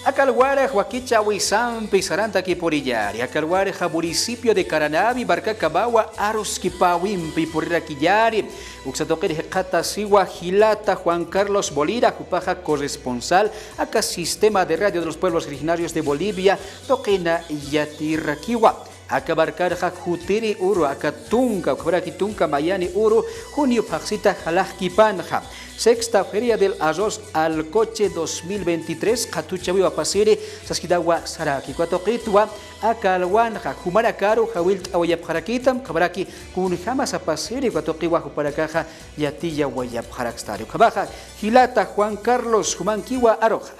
Acalguara, Huaquicha, Huizán, Pisaranta, Kiporillari, Acalguara, municipio de Caranavi, Barcacabawa, Aros, Kipawim, Pipuriraquillari, Uxatoquer, Jecata, Sigua, Gilata, Juan Carlos Bolira, Jupaja, corresponsal, acá Sistema de Radio de los Pueblos Originarios de Bolivia, Toquena, Yatirraquiwa. Acabarcarja Jutiri Uru, Acatunca, Cubraquitunca, Mayani Uru, Junio Paxita Jalajquipanja. Sexta Feria del Arroz al Coche 2023, Catuchaviwa Pasiri, Saskidawa Saraki, Cuatoquitua, Acalwanja, Jumaracaro, Jawilt Awayapjaraquitam, Cabraki, Kunjamas a Pasiri, Cuatoquiwa, Juparacaja, Yatilla Wayapjarakstario. Cabaja, Gilata, Juan Carlos, Jumanquiwa, Aroja.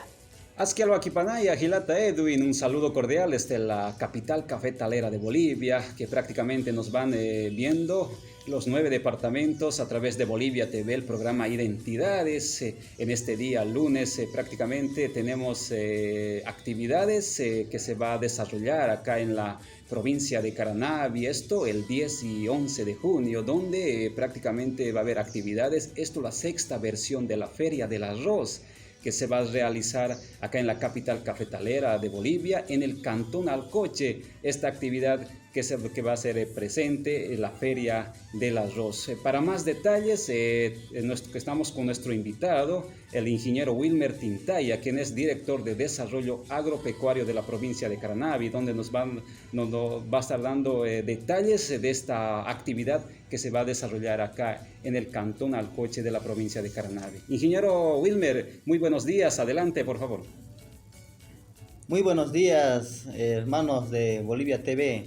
Asquialo Aquipanaya, Gilata Edwin, un saludo cordial desde la capital cafetalera de Bolivia, que prácticamente nos van viendo los 9 departamentos a través de Bolivia TV, el programa Identidades. En este día, lunes, prácticamente tenemos actividades que se va a desarrollar acá en la provincia de Caranavi, esto el 10 y 11 de junio, donde prácticamente va a haber actividades. Esto la sexta versión de la Feria del Arroz, que se va a realizar acá en la capital cafetalera de Bolivia, en el Cantón Alcoche. Esta actividad que va a ser presente en la Feria del Arroz. Para más detalles, estamos con nuestro invitado, el ingeniero Wilmer Tintaya, quien es director de Desarrollo Agropecuario de la provincia de Caranavi, donde nos va a estar dando detalles de esta actividad que se va a desarrollar acá en el Cantón Alcoche de la provincia de Caranavi. Ingeniero Wilmer, muy buenos días, adelante por favor. Muy buenos días, hermanos de Bolivia TV.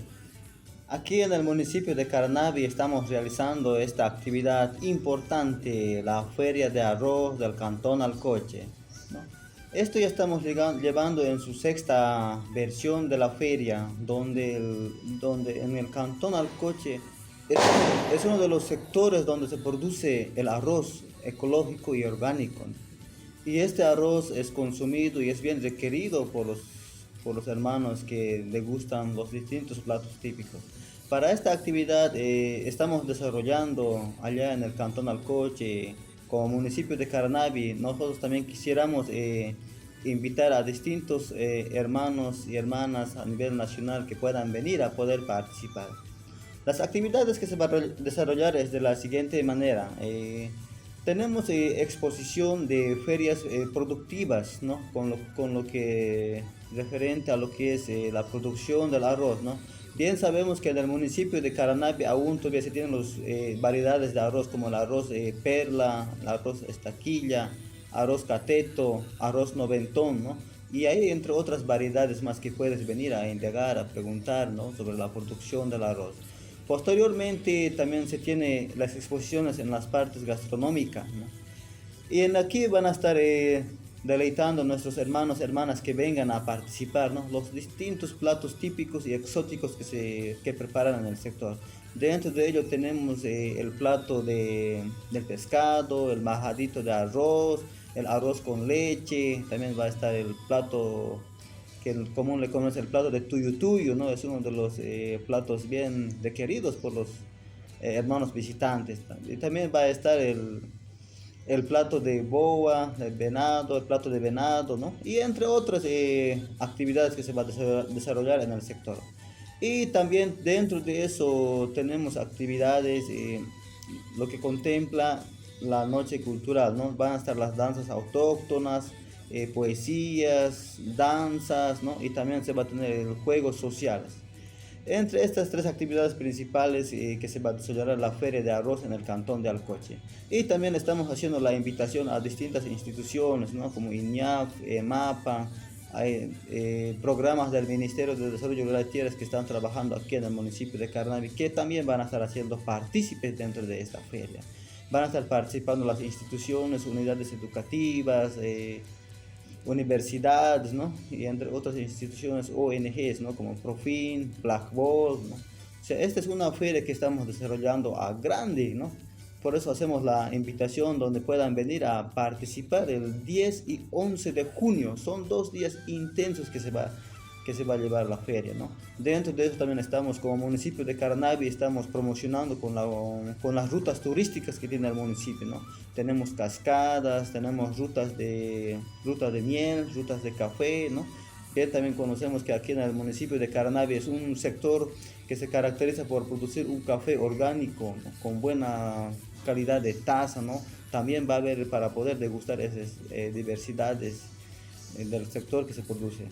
Aquí en el municipio de Caranavi estamos realizando esta actividad importante, la Feria de Arroz del Cantón Alcoche, ¿no? Esto ya estamos llevando en su sexta versión de la feria, donde en el Cantón Alcoche es uno de los sectores donde se produce el arroz ecológico y orgánico. Y este arroz es consumido y es bien requerido por los hermanos que le gustan los distintos platos típicos. Para esta actividad estamos desarrollando allá en el Cantón Alcoche, como municipio de Caranavi. Nosotros también quisiéramos invitar a distintos hermanos y hermanas a nivel nacional que puedan venir a poder participar. Las actividades que se van a desarrollar es de la siguiente manera. Tenemos exposición de ferias productivas, ¿no? con lo que referente a lo que es la producción del arroz, ¿no? Bien sabemos que en el municipio de Caranavi aún todavía se tienen las variedades de arroz como el arroz perla, el arroz estaquilla, arroz cateto, arroz noventón, ¿no? Y hay entre otras variedades más que puedes venir a indagar, a preguntar, ¿no? sobre la producción del arroz. Posteriormente también se tiene las exposiciones en las partes gastronómicas, ¿no? Y aquí van a estar deleitando a nuestros hermanos y hermanas que vengan a participar, ¿no? Los distintos platos típicos y exóticos que preparan en el sector. Dentro de ello tenemos el plato del pescado, el majadito de arroz, el arroz con leche. También va a estar el plato que el común le conoce, el plato de tuyo tuyo, ¿no? Es uno de los platos bien requeridos por los hermanos visitantes. Y también va a estar el plato de boa, el venado, el plato de venado, ¿no? Y entre otras actividades que se va a desarrollar en el sector. Y también dentro de eso tenemos actividades, lo que contempla la noche cultural, ¿no? Van a estar las danzas autóctonas, poesías, danzas, ¿no? Y también se va a tener juegos sociales. Entre estas tres actividades principales que se va a desarrollar la Feria de Arroz en el Cantón de Alcoche. Y también estamos haciendo la invitación a distintas instituciones, ¿no? como INIAF, MAPA, hay programas del Ministerio de Desarrollo de las Tierras que están trabajando aquí en el municipio de Caranavi, que también van a estar haciendo partícipes dentro de esta feria. Van a estar participando las instituciones, unidades educativas, universidades, ¿no? Y entre otras instituciones, ONGs, ¿no? como Profin, Blackboard, ¿no? O sea, esta es una feria que estamos desarrollando a grande, ¿no? Por eso hacemos la invitación donde puedan venir a participar el 10 y 11 de junio. Son 2 días intensos que se va que se va a llevar a la feria, ¿no? Dentro de eso también estamos como municipio de Caranavi, estamos promocionando con las rutas turísticas que tiene el municipio, ¿no? Tenemos cascadas, tenemos rutas de miel, rutas de café, ¿no? Que también conocemos que aquí en el municipio de Caranavi es un sector que se caracteriza por producir un café orgánico, ¿no? Con buena calidad de taza, ¿no? También va a haber para poder degustar esas diversidades del sector que se produce.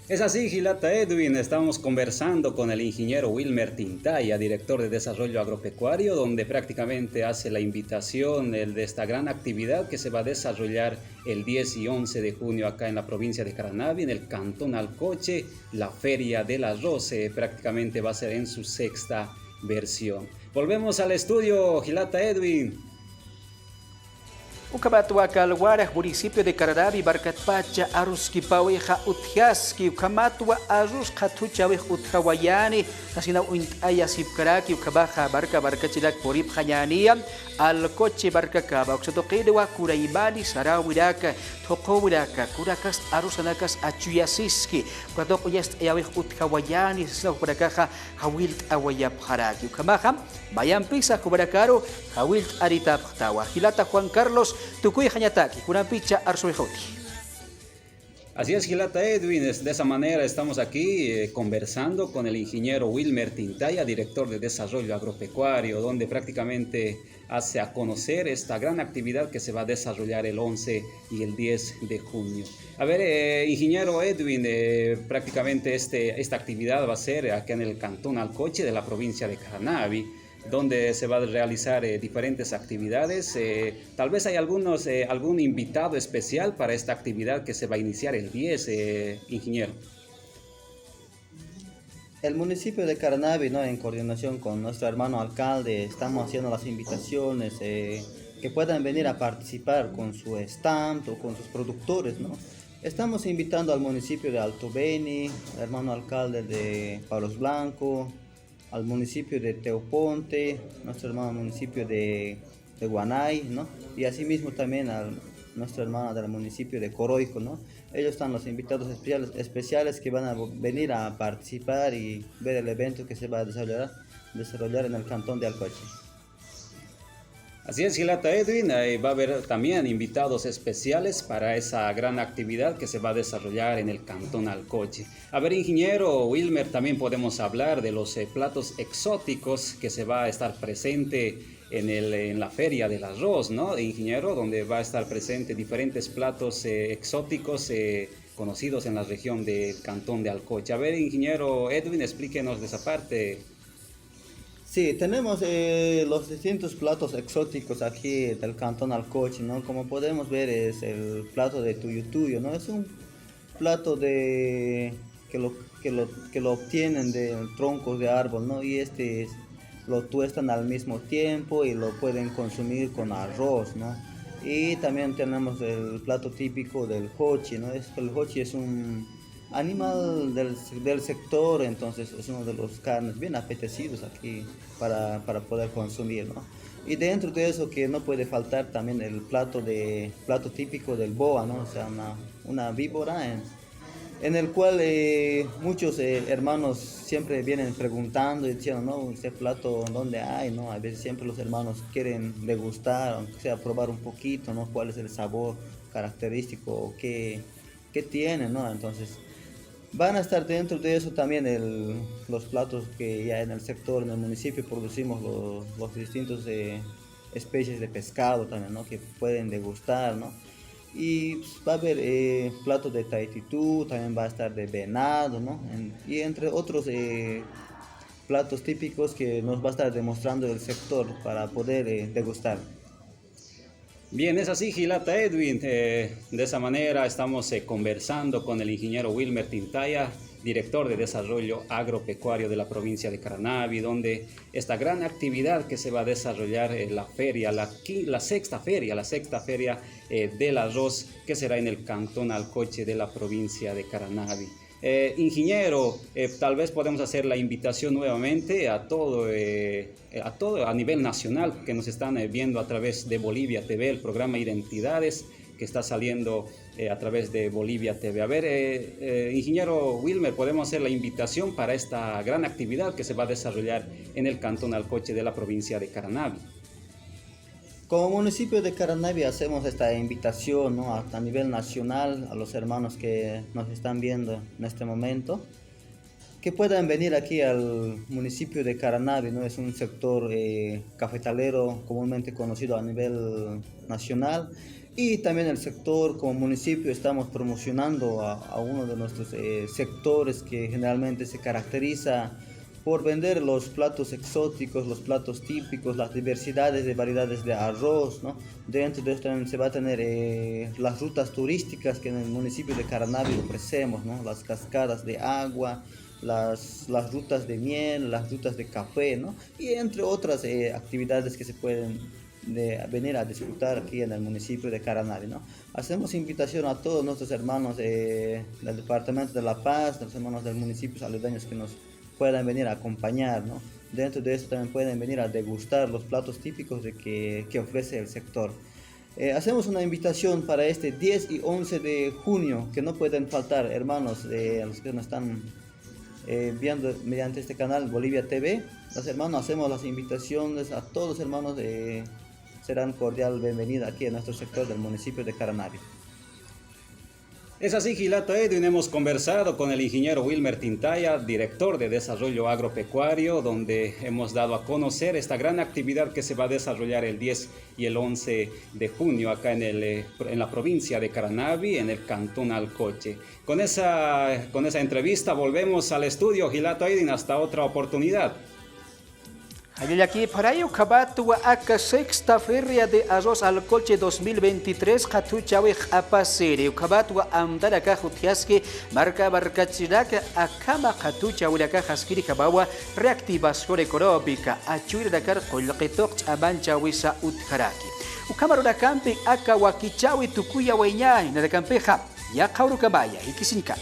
Es así, Gilata Edwin, estamos conversando con el ingeniero Wilmer Tintaya, director de Desarrollo Agropecuario, donde prácticamente hace la invitación de esta gran actividad que se va a desarrollar el 10 y 11 de junio acá en la provincia de Caranavi, en el cantón Alcoche, la Feria del Arroz, prácticamente va a ser en su sexta versión. Volvemos al estudio, Gilata Edwin. Ukabatua Calguara, municipio de Caranavi, Barcatpacha, Aruskipaweja, Utjaski, Ukamatua, Arus, Katuchawej, Utkawayani, Nasina Uintaya Sipkaraki, Ukabaja, Barcachidak, Porip Hayania, Alcoche Barcacaba, Oxatoquedewa, Curaibani, Sarawiraka, Tokowiraka, Curakas, Arusanakas, Achuyasiski, Cuatocoyas, Yawej, Utkawayani, Sinauparacaja, Hawilt Awayap Haraki, Ukamaha, Bayan Pisa, Kubarakaro, Hawilt Aritaptawa, Gilata Juan Carlos, Tukuy Hañataki, Kunapicha Arsuejoti. Así es, Gilata Edwin, de esa manera estamos aquí conversando con el ingeniero Wilmer Tintaya, director de Desarrollo Agropecuario, donde prácticamente hace a conocer esta gran actividad que se va a desarrollar el 11 y el 10 de junio. A ver, ingeniero Edwin, prácticamente esta actividad va a ser acá en el cantón Alcoche de la provincia de Caranavi, donde se va a realizar diferentes actividades. Tal vez hay algún invitado especial para esta actividad que se va a iniciar el 10, ingeniero. El municipio de Caranavi, ¿no? En coordinación con nuestro hermano alcalde, estamos haciendo las invitaciones que puedan venir a participar con su stand o con sus productores, ¿no? Estamos invitando al municipio de Alto Beni, al hermano alcalde de Palos Blanco, al municipio de Teoponte, nuestro hermano municipio de Guanay, ¿no? Y asimismo también a nuestra hermana del municipio de Coroico, ¿no? Ellos están los invitados especiales que van a venir a participar y ver el evento que se va a desarrollar en el cantón de Alcoche. Así es, Gilata Edwin, va a haber también invitados especiales para esa gran actividad que se va a desarrollar en el cantón Alcoche. A ver, ingeniero Wilmer, también podemos hablar de los platos exóticos que se va a estar presente en la Feria del Arroz, ¿no, ingeniero? Donde va a estar presente diferentes platos exóticos conocidos en la región del cantón de Alcoche. A ver, ingeniero Edwin, explíquenos de esa parte. Sí, tenemos los distintos platos exóticos aquí del cantón Alcoche, ¿no? Como podemos ver es el plato de tuyutuyo, ¿no? Es un plato que lo obtienen de troncos de árbol, ¿no? Y lo tuestan al mismo tiempo y lo pueden consumir con arroz, ¿no? Y también tenemos el plato típico del jochi, ¿no? El jochi es un animal del sector, entonces es uno de los carnes bien apetecidos aquí para poder consumir, ¿no? Y dentro de eso que no puede faltar también el plato típico del boa, ¿no? O sea, una víbora en el cual muchos hermanos siempre vienen preguntando y diciendo, ¿no? Este plato, ¿dónde hay? ¿No? A veces siempre los hermanos quieren degustar, aunque sea probar un poquito, ¿no? Cuál es el sabor característico que tiene, ¿no? Entonces van a estar dentro de eso también los platos que ya en el sector, en el municipio producimos los distintos especies de pescado también, ¿no? Que pueden degustar, ¿no? Y pues, va a haber platos de taititú, también va a estar de venado, ¿no? Y entre otros platos típicos que nos va a estar demostrando el sector para poder degustar. Bien, es así, Gilata Edwin. De esa manera estamos conversando con el ingeniero Wilmer Tintaya, director de Desarrollo Agropecuario de la provincia de Caranavi, donde esta gran actividad que se va a desarrollar en la feria, la sexta feria del arroz, que será en el cantón Alcoche de la provincia de Caranavi. Ingeniero, tal vez podemos hacer la invitación nuevamente a todo a nivel nacional que nos están viendo a través de Bolivia TV, el programa Identidades, que está saliendo a través de Bolivia TV. A ver, ingeniero Wilmer, podemos hacer la invitación para esta gran actividad que se va a desarrollar en el Cantón Alcoche de la provincia de Caranavi. Como municipio de Caranavi hacemos esta invitación, ¿no?, a nivel nacional a los hermanos que nos están viendo en este momento, que puedan venir aquí al municipio de Caranavi, ¿no? Es un sector cafetalero comúnmente conocido a nivel nacional, y también el sector como municipio estamos promocionando a uno de nuestros sectores que generalmente se caracteriza por vender los platos exóticos, los platos típicos, las diversidades de variedades de arroz, ¿no? Dentro de esto también se va a tener las rutas turísticas que en el municipio de Caranavi ofrecemos, ¿no? Las cascadas de agua, las rutas de miel, las rutas de café, ¿no? Y entre otras actividades que se pueden venir a disfrutar aquí en el municipio de Caranavi, ¿no? Hacemos invitación a todos nuestros hermanos del departamento de La Paz, los hermanos del municipio aledaños que nos puedan venir a acompañar, ¿no? Dentro de esto también pueden venir a degustar los platos típicos que ofrece el sector. Hacemos una invitación para este 10 y 11 de junio, que no pueden faltar, hermanos, a los que nos están viendo mediante este canal Bolivia TV. Los hermanos, hacemos las invitaciones a todos, hermanos, serán cordial bienvenida aquí en nuestro sector del municipio de Caranavi. Es así, Gilato Edwin, hemos conversado con el ingeniero Wilmer Tintaya, director de Desarrollo Agropecuario, donde hemos dado a conocer esta gran actividad que se va a desarrollar el 10 y el 11 de junio acá en la provincia de Caranavi, en el Cantón Alcoche. Con esa entrevista volvemos al estudio, Gilato Edwin, hasta otra oportunidad. Aquí para ello, Kabatu Aka Sexta Feria de Arroz Alcoche 2023, Katuchawe Apasere, Kabatu Amdaraka Jutiaske, Marca Barcachiraka, Akama Katuchawaka Haskiri Kabawa, reactivación económica, Achuir Dakar, Kolketok, Abancha Wisa Utkaraki. Ukamaro da Campe, Aka Wakichawi, Tukuya Weñay, Nada Campeja, Yakauru Kabaya, Ikisinika.